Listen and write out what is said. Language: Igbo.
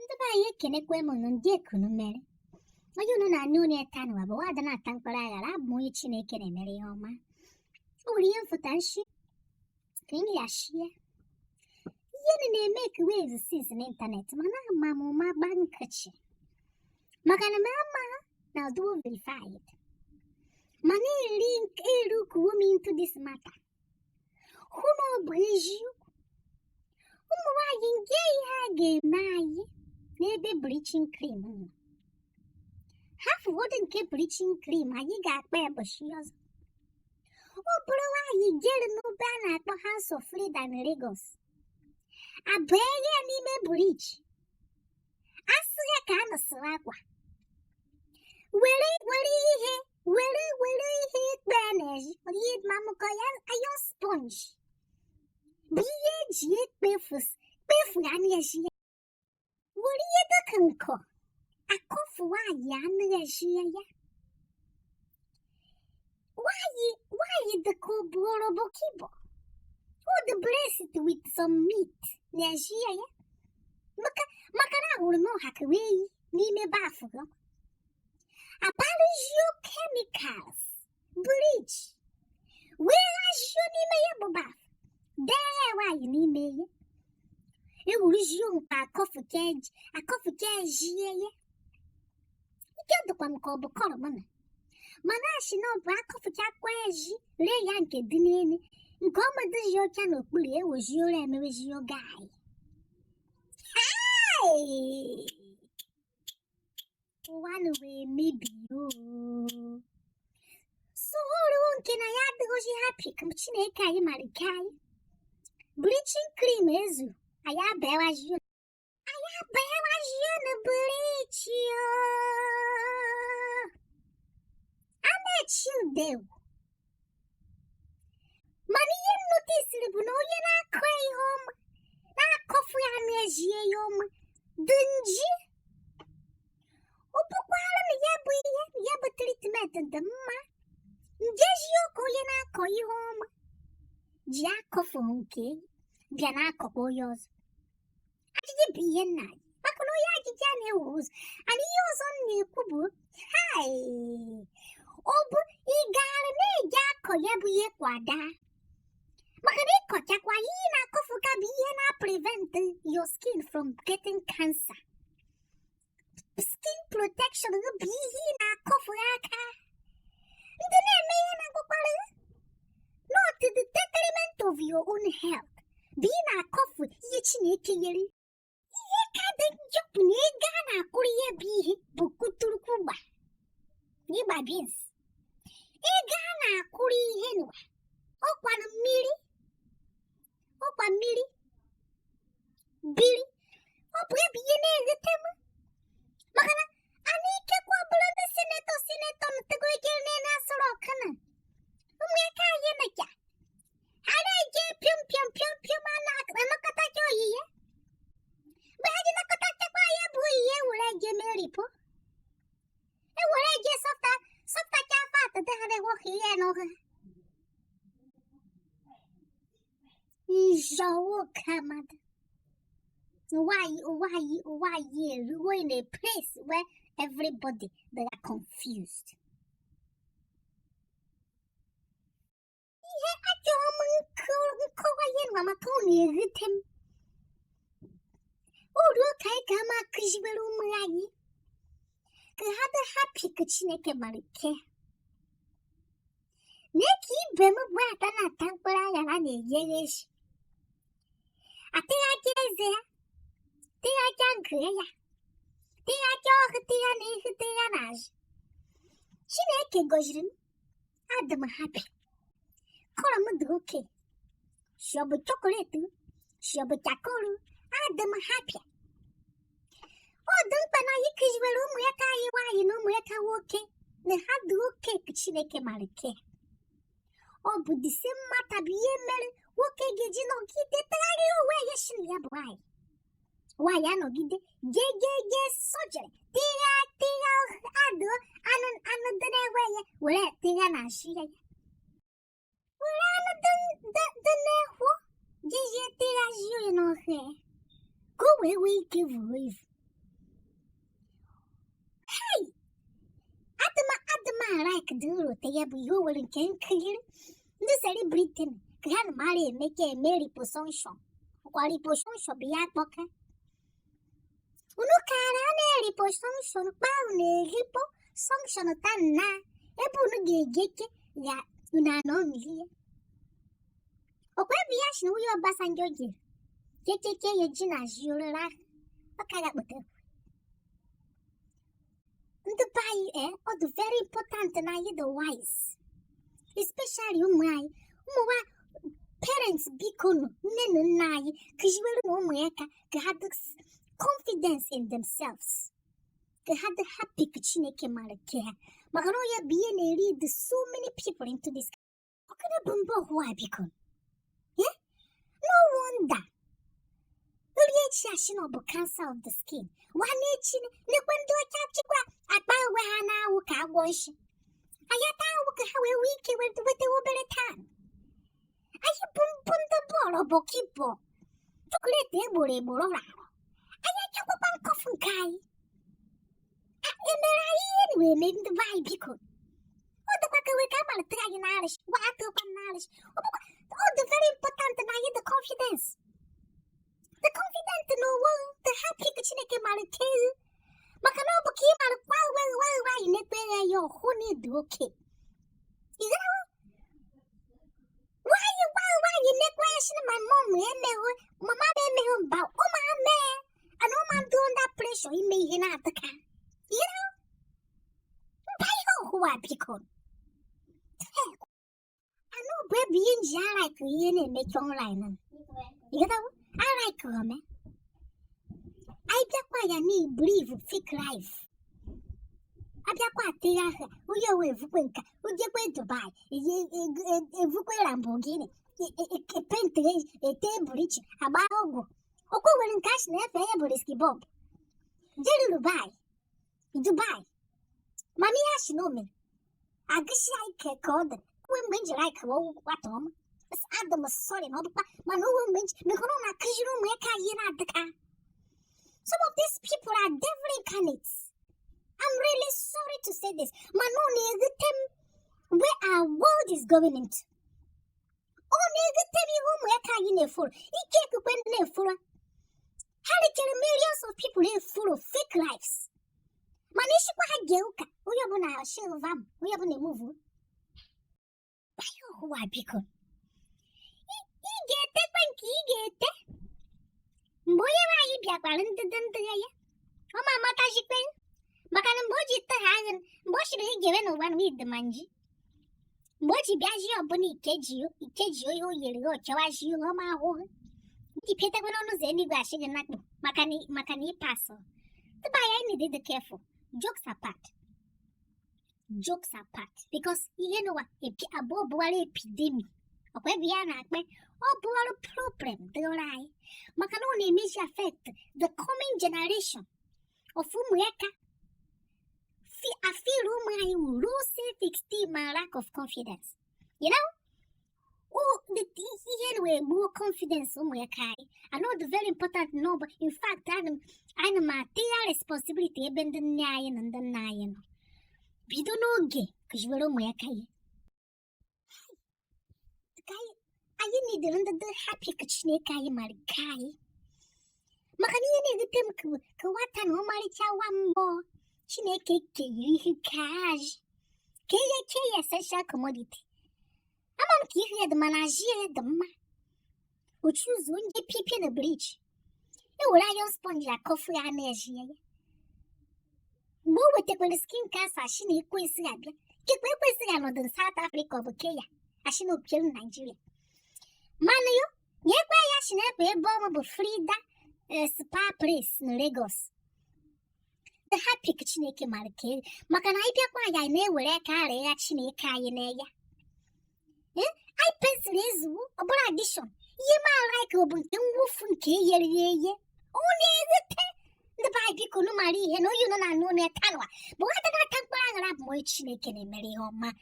Ndaba kenekwe mono ndekunu mere. Oyunu na nuni etanu abo adana tankpara aghara abụ Chineke na-emere ya ọma. O nwere ihe mfụta nshi ka m yashie. Ihe na-eme ka waves sis n'ịntanetị mana amamụma gba nkechi. Maka na mama na do verified. Mana eri kuo me into this matter. Who no bridge you? Ụmụ nwaanyị nke ihe a ga-eme anyị n'ebe bleaching cream nọ. Half ụfọdụ nke bleaching cream anyị ga-akpa ụbọchị ọzọ. Ọ bụrụ nwaanyị jere n'ebe a na-akpọ House of Freedom na Lagos. Abịa ya n'ime bleach. Asị ya ka a nọsịrị akwa. Were ihe ikpe na-eji. Ihe mamụkọ ya iron sponge. Bụ ihe eji kpefu ya na-eji ya. Were ihe dịka nkọ. Akọfu nwaanyị anaghị eji ya. Why the cobrorobo kibo? Oh, the breast with some meat. Najia, Makana will know hakaway, Nime Bafugo. Abolish your chemicals. Bleach. Where is your name above? There, why you need me? It was you a coffee cage, yeah. You get the one called the column. Manashi no black of a chakwaji, lay yanke dinini, and come at this your channel, was your and was your guy. Hey! One way, maybe you. So, can I add the Hoshi happy? Come chineka, Marikai. Bleaching cream is you. I have bear as you. The bleach you. Chill. Money notice no yena cry home. Na coffee and yum. Dungy. Opoquala yabu treatment and the ma. Jesio koyena koi home. Jacofonke. Bianaco boyos. I did be a night. Baconoyaki Janeos. And he was on the kubu. Hi. Obu igarne jako yabu yekwada. Makaneko chakwaina kofuka biyena prevent your skin from getting cancer. Skin protection biyena kofuraka. Ndene meyena kokwaru. Not to the detriment of your own health. Bina kofu yichineke yeri. Yekade jopune gana kuriye bihi bukuturukuba. Niba beans. Egana kuri henwa. Okwa miri. Bili. Opwe biyene getema. Makana anike kwa blonde seneto mtego jene na sorokana. Umweka yena kya. Hana je pium anakata joyi. Baji nakata kwa ye buye ule je meripo. E ule je softa chafata de hade wo hiye no. Ijawo kamad. Why we're in a place where everybody they are confused. Yeah, I don't mama koni ritem. Oh, look, I come a kishberu mai. Kahada happy kachineke marike. Neki bema wata na tampara yana ne yesh. Ate ajeze. Te ajankaya. Te ajoktia ne naj. Chineke gojrin. Adam happy. Koram duke. Shobu chocolate. Shobu chakolu. Adam happy. Oh, don't pana yikishweru mweka iwa ino mweka woke. Ne hadu oke kachineke marike. Oh, but the same matter be mere. Woke gejino kite tari owe yeshin yabuai. Why I no gide ge surgery. Tia ado anon dene weye. Where tia na shire. Where anon dene ho. Ge tia you no he. Go away give wave. like do they have you will can clear the celebrating can marry make a merry possession. Quali possession be a pocket. Uno carane possession bound hippo sanction tanna e punu geke ya una non here. O quabiash no your bassanjogi. Take your ginas you laugh. Okay, with the buy or the very important and I the wise. Especially my parents become nai casual had confidence in themselves. They had the happy chineke malake. Maganoya being a lead so many people into this. How can a bumbo who I become? Yeah? No wonder. Shinobu cancer of the skin. One itching, the window chapchikwa at Bawahana Wuka wash. I yet how a week with the Uber time. I pum the ball of Bokipo. Chocolate table, Borora. I yet a coffin guy. Anyway, make the vibe because. Oh, the Waka will come and try in Irish, what open Irish. Oh, the very important and I get the confidence. The confident no one, the happy chineke malate. Makanobu came out of why, never your honey do okay. You know? Why you never question my mom, Mamma made him about, oh, my man. And no man doing that pressure, he made him out the car. You know? By who I pick on. I know baby in jar like you make your line. You know? I like her, man. I just why I need breathe fake life. I just why they are who you will wink, who you went to buy a Lamborghini, a paint, a table, a bago. O go in cash never able to skip up. Dubai. Mammy has no me. I guess I called them. When you like what, Tom? Adam was sorry, not my no woman, Nicolona, Kajuru, Meka, the car. Some of these people are devil incarnates. I'm really sorry to say this. Manoni is the time where our world is going into. Only the time you home where can you never full. He can't win near full. How did millions of people live full of fake lives? Manishika Hagelka, we have on our shell of them, we have on a move. Who I become. Get it when he get it. Boy, I be a balance to them today. Oh, Mamma Tajik, Macan Boji to Hagen, Bosh given one with the manji. Boji Baji or Bonnie cage you, you go, Chawash you, oh, my home. The Petagonos any bashing and not Macani Passo. The buy I needed the careful. Jokes apart. Because you know what, a bob epidemic. Where we are at, oh, problem, the lie. Macanoni may affect the coming generation of whom we I feel my low self-esteem and lack of confidence. You know? Oh, the here way more confidence on my I know the very important no, but in fact, I'm my responsibility been the nine and the nine. We don't know gay, because you will my I need the happy snake I marry Kai. Macani the Tim Kawatan no maricha one more. Chineke cash. Kaya essential commodity. I'm here the manager the ma. Who choose when you peep in the bleach. You will iron sponge like coffee and energy. More with the skin cancer, she need quiz slab. Get where was the South Africa of Kaya. I should not kill Nigeria. Manu, yet why I should never bomb of Frida, spa place in Lagos. The happy Chineke Marke, Macanipia, why I never carry a Chineka in a I pencil is a addition. Ye ma like a wolf and kay, only the Bible no Marie, no, you know, no, Tanwa. But what did I come by and have more Chineke in Mary Homa?